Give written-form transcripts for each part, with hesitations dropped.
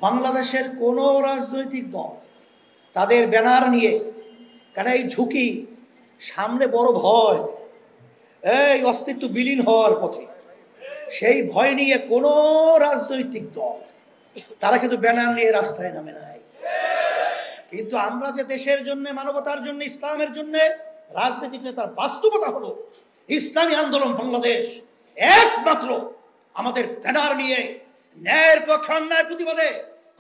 বাংলাদেশের কোনো রাজনৈতিক দল তাদের ব্যানার নিয়ে, কারণ এই ঝুঁকি সামনে বড় ভয়, এই অস্তিত্ব বিলীন হওয়ার পথে, সেই ভয় নিয়ে কোনো রাজনৈতিক দল তারা কিন্তু ব্যানার নিয়ে রাস্তায় নামে নাই। কিন্তু আমরা যে দেশের জন্য, মানবতার জন্য, ইসলামের জন্য রাজনীতিতে তার বাস্তবতা হলো ইসলামী আন্দোলন বাংলাদেশ একমাত্র আমাদের ব্যানার নিয়ে ন্যায়ের পক্ষে অন্যায় প্রতিবাদে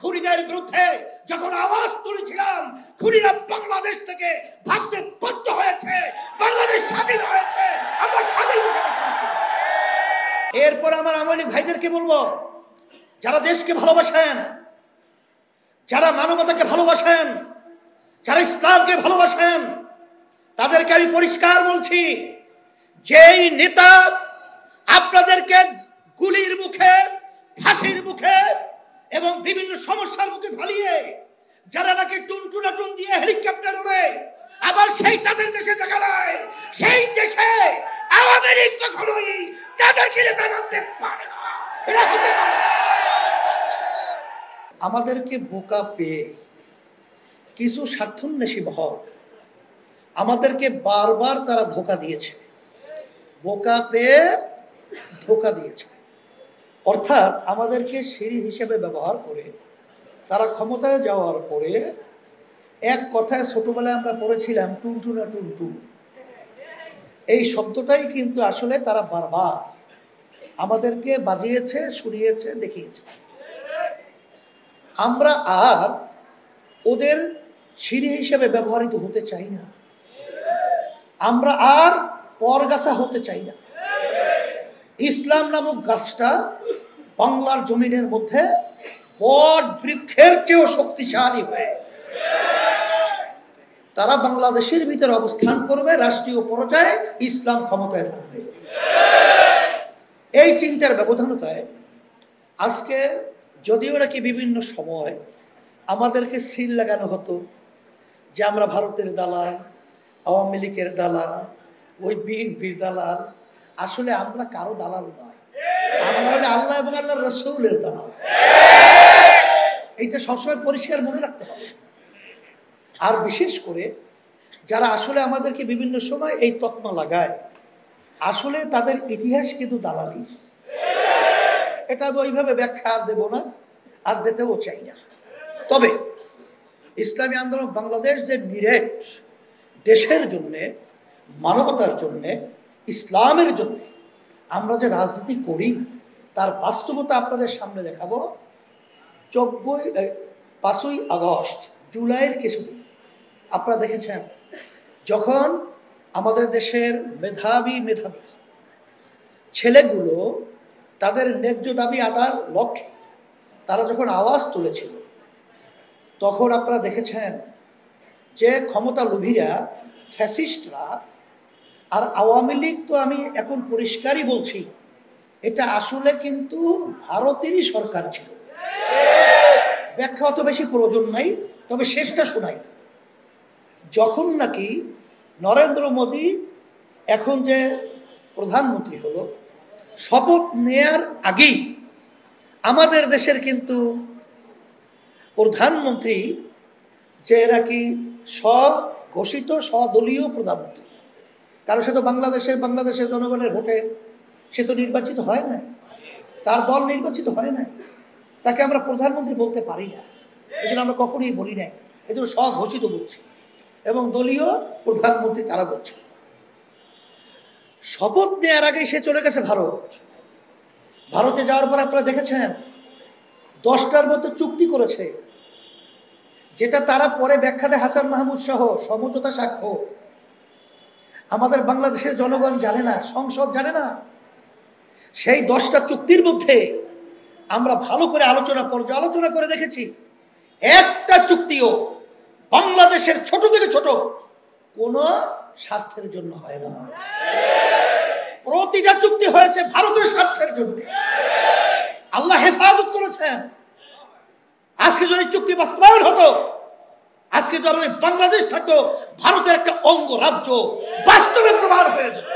খুনিদের বিরুদ্ধে যখন আওয়াজ তুলেছিলাম, খুনিরা বাংলাদেশ থেকে ভাগতে বাধ্য হয়েছে, বাংলাদেশ স্বাধীন হয়েছে, আমরা স্বাধীন। এরপর আমার আওয়ামী লীগ ভাইদেরকে বলবো, যারা দেশকে ভালোবাসেন, যারা মানবতাকে ভালোবাসেন, যারা ইসলামকে ভালোবাসেন, তাদেরকে আমি পরিষ্কার বলছি, যেই নেতা আপনাদেরকে গুলির মুখে, ফাঁসির মুখে এবং বিভিন্ন সমস্যার মুখে ফালিয়ে, যারা নাকি টুনটুনাটুন দিয়ে হেলিকপ্টার উড়ে আবার সেই তাদের দেশে দেখা যায়, সেই দেশে আওয়ামী লীগ কখনোই তাদেরকে নেতা মানতে পারে না। এটা হতে পারে। আমাদেরকে বোকা পেয়ে কিছু স্বার্থান্বেষী মহল আমাদেরকে বারবার তারা ধোঁকা দিয়েছে, বোকা পেয়ে ধোঁকা দিয়েছে। অর্থাৎ আমাদেরকে সিঁড়ি হিসেবে ব্যবহার করে তারা ক্ষমতায় যাওয়ার পরে এক কথায় ছোটবেলায় আমরা পড়েছিলাম টুনটুনা টুনটুন, এই শব্দটাই কিন্তু আসলে তারা বারবার আমাদেরকে বাজিয়েছে, শুনিয়েছে, দেখিয়েছে। আমরা আর ওদের সিঁড়ি হিসেবে ব্যবহৃত হতে চাই না, আমরা আর পরগাছা হতে চাই না। ইসলাম নামক গাছটা বাংলার জমিনের মধ্যে বট বৃক্ষের চেয়েও শক্তিশালী হয়ে তারা বাংলাদেশের ভিতরে অবস্থান করবে, রাষ্ট্রীয় পর্যায়ে ইসলাম ক্ষমতায় থাকবে। এই চিন্তার ব্যবধানতায় আজকে যদিও নাকি বিভিন্ন সময় আমাদেরকে সিল লাগানো হতো যে আমরা ভারতের দালাল, আওয়ামী লীগের দালাল, ওই বিএনপির দালাল, আসলে আমরা কারো দালাল নয়, আমরা হলে আল্লাহ এবং আল্লাহর রাসূলের দালাল। এইটা সবসময় পরিষ্কার মনে রাখতে হবে। আর বিশেষ করে যারা আসলে আমাদেরকে বিভিন্ন সময় এই তকমা লাগায়, আসলে তাদের ইতিহাস কিন্তু দালালি। এটা আমি ওইভাবে ব্যাখ্যা আর দেব না, আর দিতেও চাই না। তবে ইসলামী আন্দোলন বাংলাদেশ যে নিরেট দেশের জন্যে, মানবতার জন্যে, ইসলামের জন্যে আমরা যে রাজনীতি করি তার বাস্তবতা আপনাদের সামনে দেখাবো। 5ই আগস্ট, জুলাইয়ের কিছুদিন আপনারা দেখেছেন, যখন আমাদের দেশের মেধাবী ছেলেগুলো তাদের ন্যায্য দাবি আদার লক্ষ্যে তারা যখন আওয়াজ তুলেছিল, তখন আপনারা দেখেছেন যে ক্ষমতা লোভীরা, ফ্যাসিস্টরা আর আওয়ামী লীগ, তো আমি এখন পরিষ্কারই বলছি, এটা আসলে কিন্তু ভারতেরই সরকার ছিল। ব্যাখ্যা অত বেশি প্রয়োজন নাই, তবে শেষটা শোনাই। যখন নাকি নরেন্দ্র মোদী এখন যে প্রধানমন্ত্রী হলো, শপথ নেয়ার আগেই আমাদের দেশের কিন্তু প্রধানমন্ত্রী যে নাকি স্বঘোষিত স্বদলীয় প্রধানমন্ত্রী, কারণ সে তো বাংলাদেশের জনগণের ভোটে সে তো নির্বাচিত হয় না, তার দল নির্বাচিত হয় না, তাকে আমরা প্রধানমন্ত্রী বলতে পারি না। এই জন্য আমরা কখনোই বলি নাই, এই জন্য স্বঘোষিত বলছি, এবং দলীয় প্রধানমন্ত্রী তারা বলছে। শপথ নেওয়ার আগে সে চলে গেছে ভারতে যাওয়ার পর আপনারা দেখেছেন 10টার মতো চুক্তি করেছে, যেটা তারা পরে ব্যাখ্যা দেয় হাসান মাহমুদ সহ সমঝোতা স্বাক্ষর। আমাদের বাংলাদেশের জনগণ জানে না, সংসদ জানে না। সেই 10টা চুক্তির মধ্যে আমরা ভালো করে পর্যালোচনা করে দেখেছি, একটা চুক্তিও বাংলাদেশের ছোট থেকে ছোট কোন স্বার্থের জন্য হয় না। প্রতিটা চুক্তি হয়েছে ভারতের স্বার্থের জন্য। আল্লাহ হেফাজত করেছেন। আজকে যদি চুক্তি বাস্তবায়ন হতো, আজকে তো আমাদের বাংলাদেশ থাকতো ভারতের একটা অঙ্গরাজ্য, বাস্তবে প্রমাণ হয়ে যেত।